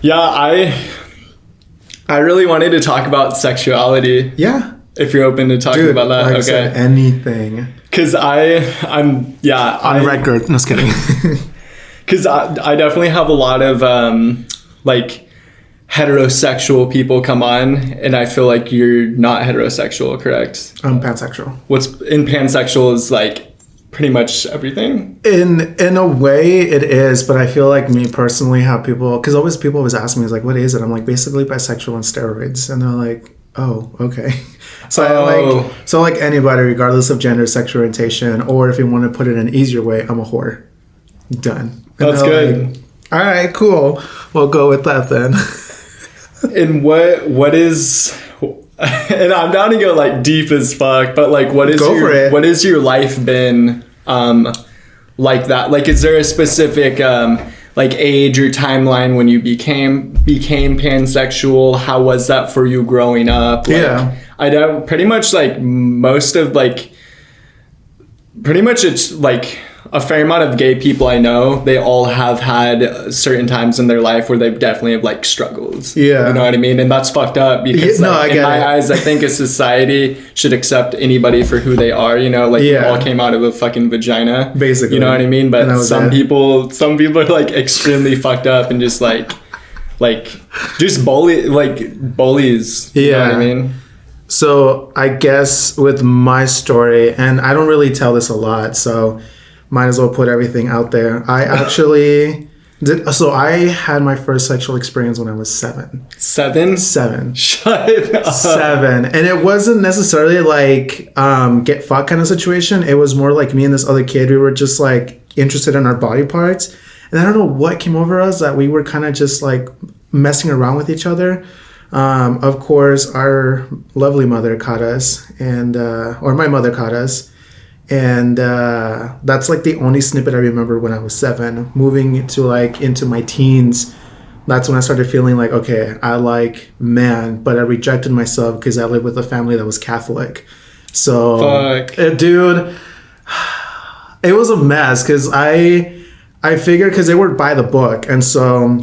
Yeah, I really wanted to talk about sexuality. Yeah. If you're open to talking about that, like okay. I said, anything. Because I'm on record. No, just kidding. Because I definitely have a lot of like heterosexual people come on, and I feel like you're not heterosexual, correct? I'm pansexual. What's in pansexual is like pretty much everything. In a way, it is, but I feel like me personally, how people, because people always ask me, is like, what is it? I'm like, basically bisexual on steroids, and they're like, oh, okay. So like anybody, regardless of gender, sexual orientation, or if you want to put it in an easier way, I'm a whore. Done. That's good. Like, all right, cool. We'll go with that then. And what is, and I'm down to go like deep as fuck, but like what is your life been like that? Like, is there a specific like age or timeline when you became pansexual? How was that for you growing up? Like, yeah. I don't pretty much like most of like pretty much it's like a fair amount of gay people I know, they all have had certain times in their life where they definitely have like struggles. Yeah. You know what I mean? And that's fucked up because in my eyes, I think a society should accept anybody for who they are, you know, like we all came out of a fucking vagina. Basically. You know what I mean? But some people are like extremely fucked up and just like just bullies. Yeah. You know what I mean? So I guess with my story, and I don't really tell this a lot, so might as well put everything out there. I actually I had my first sexual experience when I was 7. 7? 7. Shut up. 7. And it wasn't necessarily like get fucked kind of situation. It was more like me and this other kid, we were just like interested in our body parts. And I don't know what came over us that we were kind of just like messing around with each other. Of course, our lovely mother caught us, or my mother caught us. And that's like the only snippet I remember when I was 7. Moving into my teens, that's when I started feeling like, okay, I like men, but I rejected myself because I lived with a family that was Catholic. So, dude, it was a mess because I figured, because they were by the book, and so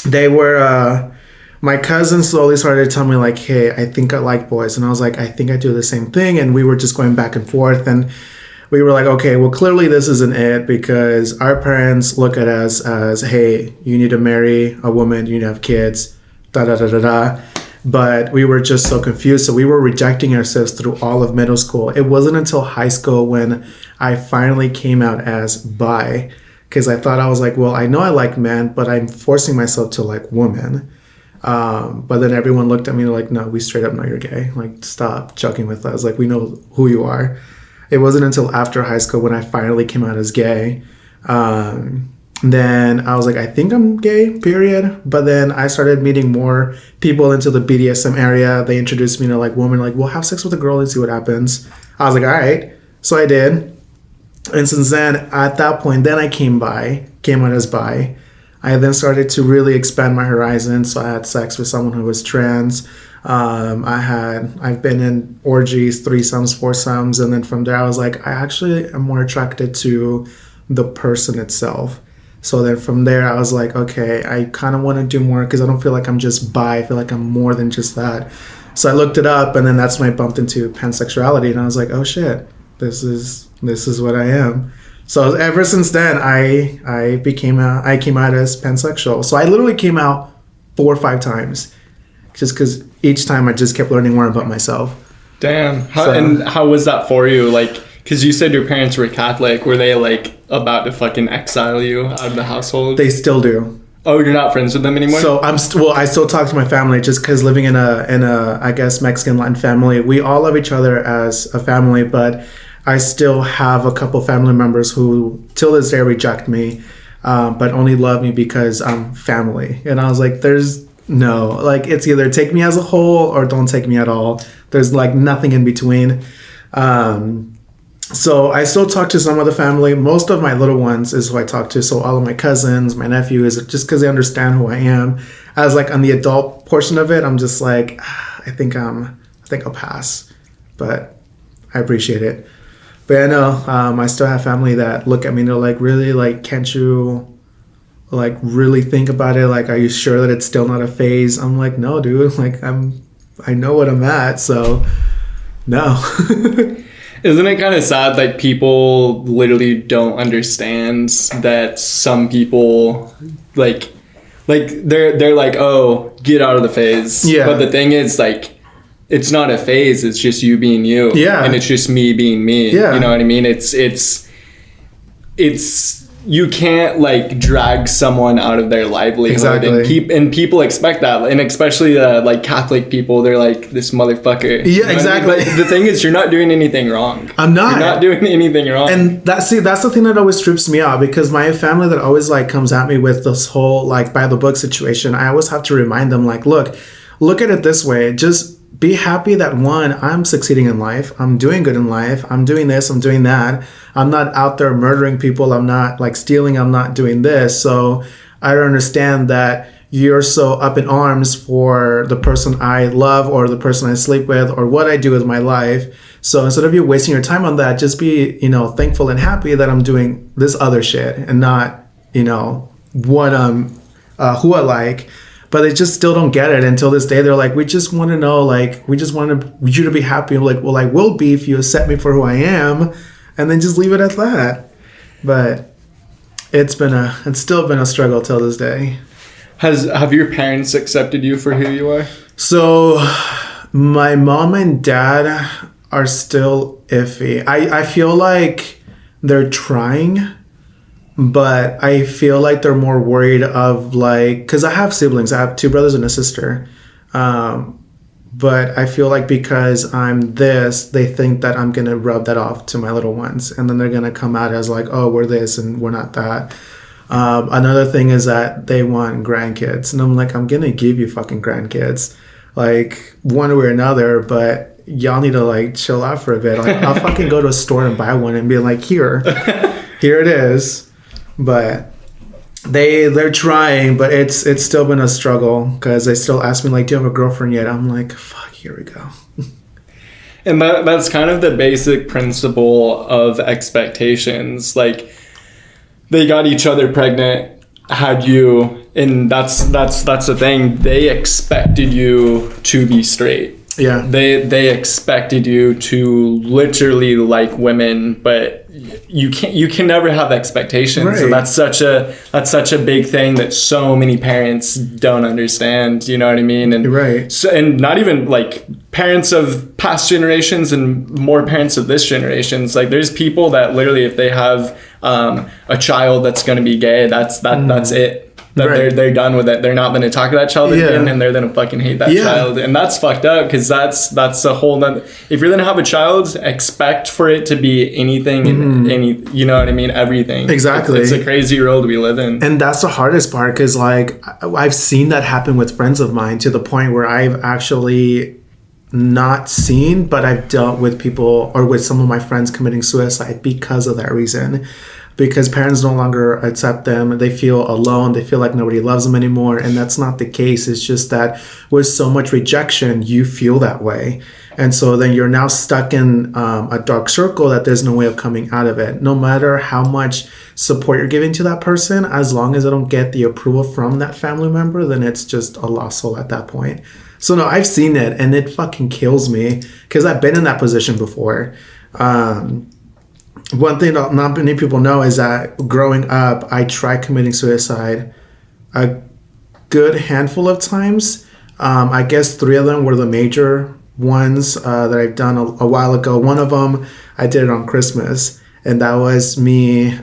they were. My cousin slowly started to tell me like, hey, I think I like boys. And I was like, I think I do the same thing. And we were just going back and forth. And we were like, okay, well, clearly this isn't it, because our parents look at us as, hey, you need to marry a woman, you need to have kids, da-da-da-da-da. But we were just so confused. So we were rejecting ourselves through all of middle school. It wasn't until high school when I finally came out as bi, because I thought, I was like, well, I know I like men, but I'm forcing myself to like women. But then everyone looked at me like, no, we straight up know you're gay. Like, stop joking with us. Like, we know who you are. It wasn't until after high school when I finally came out as gay. Then I was like, I think I'm gay, period. But then I started meeting more people into the BDSM area. They introduced me to like women, like, well, have sex with a girl and see what happens. I was like, all right. So I did. And since then, at that point, then I came out as bi. I then started to really expand my horizons. So I had sex with someone who was trans. I've been in orgies, threesomes, foursomes. And then from there, I was like, I actually am more attracted to the person itself. So then from there, I was like, okay, I kind of want to do more, because I don't feel like I'm just bi. I feel like I'm more than just that. So I looked it up, and then that's when I bumped into pansexuality. And I was like, oh shit, this is what I am. So ever since then, I came out as pansexual. So I literally came out 4 or 5 times, just because each time I just kept learning more about myself. Damn. How was that for you? Like, because you said your parents were Catholic. Were they like about to fucking exile you out of the household? They still do. Oh, you're not friends with them anymore? So I still talk to my family, just because living in a I guess Mexican Latin family, we all love each other as a family, but I still have a couple family members who till this day reject me, but only love me because I'm family. And I was like, it's either take me as a whole or don't take me at all. There's like nothing in between. So I still talk to some of the family. Most of my little ones is who I talk to. So all of my cousins, my nephew, is just because they understand who I am. As like on the adult portion of it, I'm just like, I think I'll pass, but I appreciate it. But I know I still have family that look at me and they're like, really? Like, can't you like really think about it. Like, are you sure that it's still not a phase? I'm like, no, dude. Like, I know what I'm at. So, no. Isn't it kind of sad that people literally don't understand that some people like they're like, oh, get out of the phase. Yeah. But the thing is, like, it's not a phase. It's just you being you. Yeah. And it's just me being me. Yeah. You know what I mean? It's you can't like drag someone out of their livelihood. Exactly. And people expect that, and especially like Catholic people, they're like, this motherfucker. Yeah, you know exactly. I mean? But the thing is, you're not doing anything wrong. I'm not. You're not doing anything wrong. And that's the thing that always trips me out, because my family that always like comes at me with this whole like by the book situation, I always have to remind them like, look at it this way. Just be happy that, one, I'm succeeding in life. I'm doing good in life. I'm doing this. I'm doing that. I'm not out there murdering people. I'm not like stealing. I'm not doing this. So I understand that you're so up in arms for the person I love or the person I sleep with or what I do with my life. So instead of you wasting your time on that, just be, thankful and happy that I'm doing this other shit and not, what who I like. But they just still don't get it until this day. They're like, we just want to know, like, we just want you to be happy. I'm like, well, I will be if you accept me for who I am, and then just leave it at that. But it's still been a struggle till this day. Have your parents accepted you for who you are? So my mom and dad are still iffy. I feel like they're trying. But I feel like they're more worried of like, because I have siblings. I have 2 brothers and a sister. But I feel like because I'm this, they think that I'm going to rub that off to my little ones. And then they're going to come out as like, oh, we're this and we're not that. Another thing is that they want grandkids. And I'm like, I'm going to give you fucking grandkids. Like, one way or another. But y'all need to like chill out for a bit. Like, I'll fucking go to a store and buy one and be like, here it is. But they're trying, but it's still been a struggle because they still ask me like, do you have a girlfriend yet? I'm like, fuck, here we go. And that's kind of the basic principle of expectations. Like, they got each other pregnant, had you, and that's the thing. They expected you to be straight. Yeah. They expected you to literally like women, but you can never have expectations. Right. So that's such a big thing that so many parents don't understand, you know what I mean? And right. So, and not even like parents of past generations and more parents of this generations. Like, there's people that literally, if they have a child that's going to be gay, that's it. That right. they're done with it. They're not going to talk to that child again, and they're going to fucking hate that child. And that's fucked up, because that's a whole nother. If you're going to have a child, expect for it to be anything and any, you know what I mean? Everything. Exactly. It's a crazy world we live in. And that's the hardest part, because like I've seen that happen with friends of mine to the point where I've actually not seen, but I've dealt with people or with some of my friends committing suicide because of that reason. Because parents no longer accept them. They feel alone. They feel like nobody loves them anymore. And that's not the case. It's just that with so much rejection, you feel that way. And so then you're now stuck in a dark circle that there's no way of coming out of it. No matter how much support you're giving to that person, as long as they don't get the approval from that family member, then it's just a lost soul at that point. So no, I've seen it, and it fucking kills me because I've been in that position before. One thing that not many people know is that growing up, I tried committing suicide a good handful of times. I guess 3 of them were the major ones that I've done a while ago. One of them, I did it on Christmas, and that was me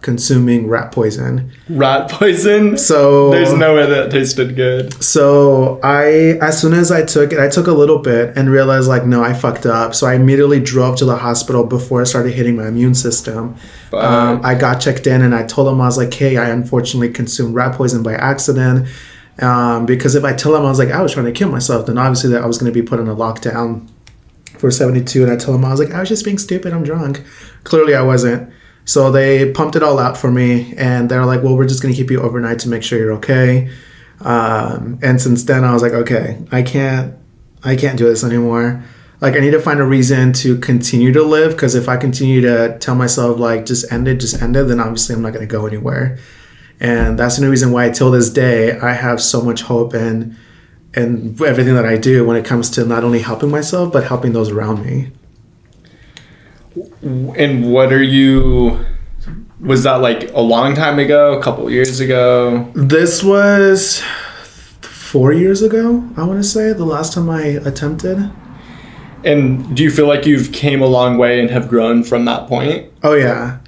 consuming rat poison. Rat poison? So there's no way that tasted good. So as soon as I took it, I took a little bit and realized like, no, I fucked up. So I immediately drove to the hospital before I started hitting my immune system. I got checked in, and I told them, I was like, hey, I unfortunately consumed rat poison by accident. Because if I tell them I was like, I was trying to kill myself, then obviously that I was going to be put in a lockdown for 72. And I told them, I was like, I was just being stupid. I'm drunk. Clearly I wasn't. So they pumped it all out for me, and they're like, well, we're just going to keep you overnight to make sure you're okay. And since then I was like, okay, I can't do this anymore. Like, I need to find a reason to continue to live, because if I continue to tell myself like, just end it, then obviously I'm not going to go anywhere. And that's the reason why till this day I have so much hope and everything that I do when it comes to not only helping myself but helping those around me. And was that like a long time ago, a couple years ago? This was 4 years ago, I want to say, the last time I attempted. And do you feel like you've came a long way and have grown from that point? Oh yeah.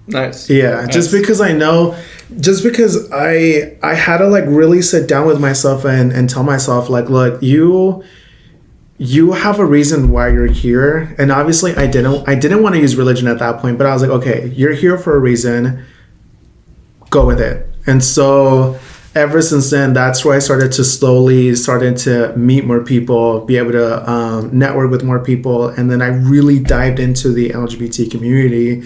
Nice. Yeah, nice. Just because I had to like really sit down with myself and tell myself like, look, you have a reason why you're here. And obviously I didn't want to use religion at that point, but I was like, okay, you're here for a reason, go with it. And so ever since then, that's where I started to meet more people, be able to network with more people. And then I really dived into the LGBT community.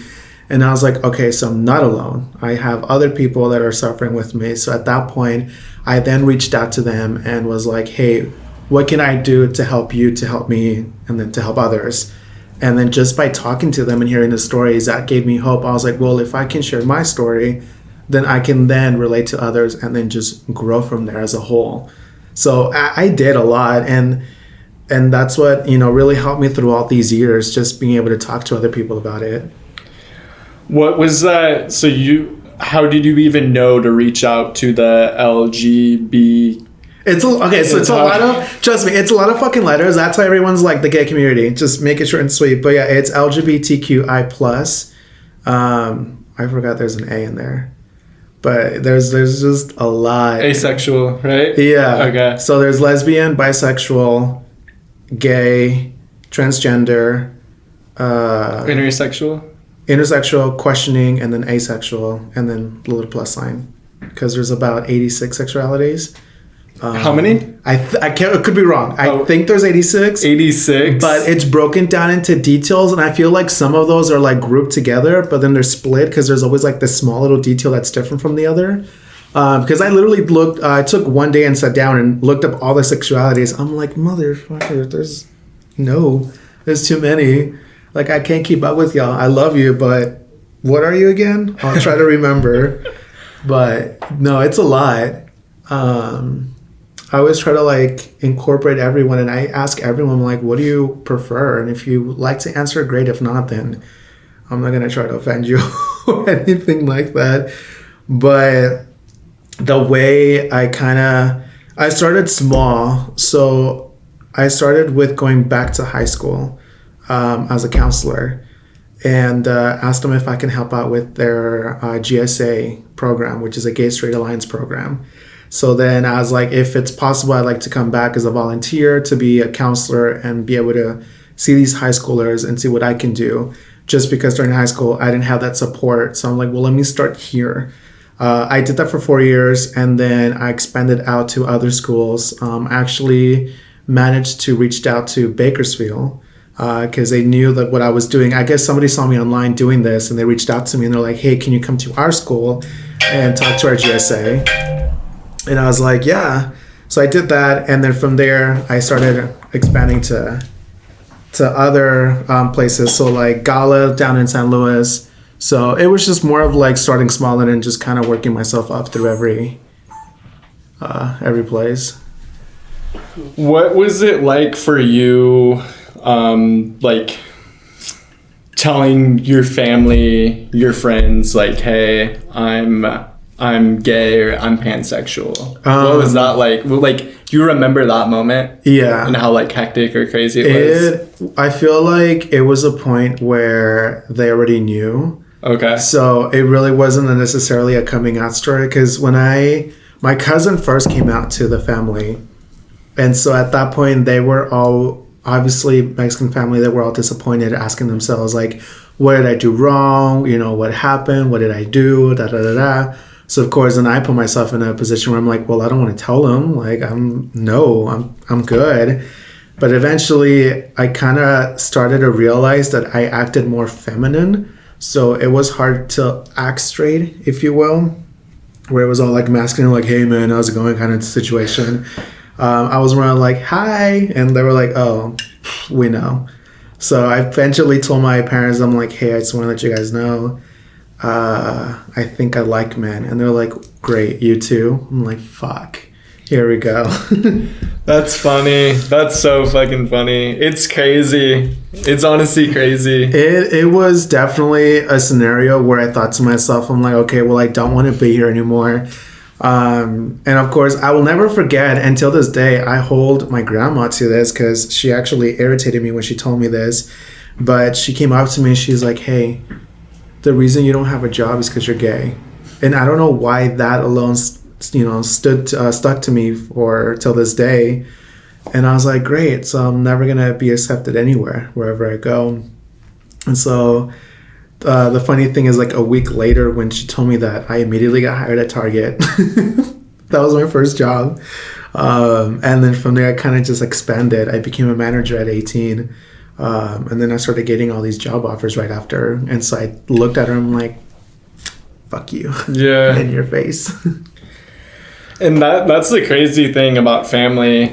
And I was like, okay, so I'm not alone. I have other people that are suffering with me. So at that point, I then reached out to them and was like, hey, what can I do to help you, to help me, and then to help others? And then just by talking to them and hearing the stories, that gave me hope. I was like, well, if I can share my story, then I can then relate to others and then just grow from there as a whole. So I did a lot. And that's what, really helped me through all these years, just being able to talk to other people about it. What was that? So how did you even know to reach out to the LGB? It's a lot of fucking letters. That's why everyone's like the gay community. Just make it short and sweet. But yeah, it's LGBTQI+. I forgot there's an A in there. But there's just a lot. Asexual, right? Yeah. Okay. So there's lesbian, bisexual, gay, transgender, intersexual, questioning, and then asexual, and then the little plus sign, because there's about 86 sexualities. How many? I could be wrong. I think there's 86. 86. But it's broken down into details, and I feel like some of those are like grouped together, but then they're split because there's always like this small little detail that's different from the other. Because I literally I took one day and sat down and looked up all the sexualities. I'm like, motherfucker, there's too many. Like, I can't keep up with y'all. I love you, but what are you again? I'll try to remember. But no, it's a lot. I always try to like incorporate everyone, and I ask everyone like, what do you prefer? And if you like to answer, great. If not, then I'm not gonna try to offend you or anything like that. But the way I started small. So I started with going back to high school as a counselor, and asked them if I can help out with their GSA program, which is a Gay Straight Alliance program. So then I was like, if it's possible, I'd like to come back as a volunteer to be a counselor and be able to see these high schoolers and see what I can do. Just because during high school, I didn't have that support. So I'm like, well, let me start here. I did that for 4 years, and then I expanded out to other schools. Actually managed to reach out to Bakersfield because they knew that what I was doing. I guess somebody saw me online doing this, and they reached out to me, and they're like, hey, can you come to our school and talk to our GSA? And I was like, yeah. So I did that, and then from there, I started expanding to other places. So like Gala down in San Luis. So it was just more of like starting small and then just kind of working myself up through every place. What was it like for you, like telling your family, your friends, like, hey, I'm gay or I'm pansexual? What was that like? Like, do you remember that moment? Yeah. And how like hectic or crazy it was? I feel like it was a point where they already knew. Okay. So it really wasn't necessarily a coming out story, because when my cousin first came out to the family, and so at that point they were all, obviously Mexican family, they were all disappointed, asking themselves like, what did I do wrong? What happened? What did I do? Da da da da. So of course, then I put myself in a position where I'm like, well, I don't want to tell them. Like, I'm good. But eventually, I kind of started to realize that I acted more feminine. So it was hard to act straight, if you will, where it was all like masculine, like, hey man, how's it going kind of situation. I was more like, hi. And they were like, oh, we know. So I eventually told my parents, I'm like, hey, I just want to let you guys know, I think I like men. And they're like, great, you too. I'm like, fuck, here we go. That's funny. That's so fucking funny. It's crazy. It's honestly crazy. It was definitely a scenario where I thought to myself, I'm like, okay, well, I don't want to be here anymore. And of course, I will never forget until this day. I hold my grandma to this because she actually irritated me when she told me this. But she came up to me and she's like, hey, the reason you don't have a job is because you're gay. And I don't know why that alone stuck to me for till this day. And I was like, great, so I'm never gonna be accepted anywhere wherever I go. And so the funny thing is, like, a week later when she told me that, I immediately got hired at Target. That was my first job. And then from there I kind of just expanded. I became a manager at 18. And then I started getting all these job offers right after. And so I looked at her and I'm like, fuck you. Yeah. In your face. And that's the crazy thing about family.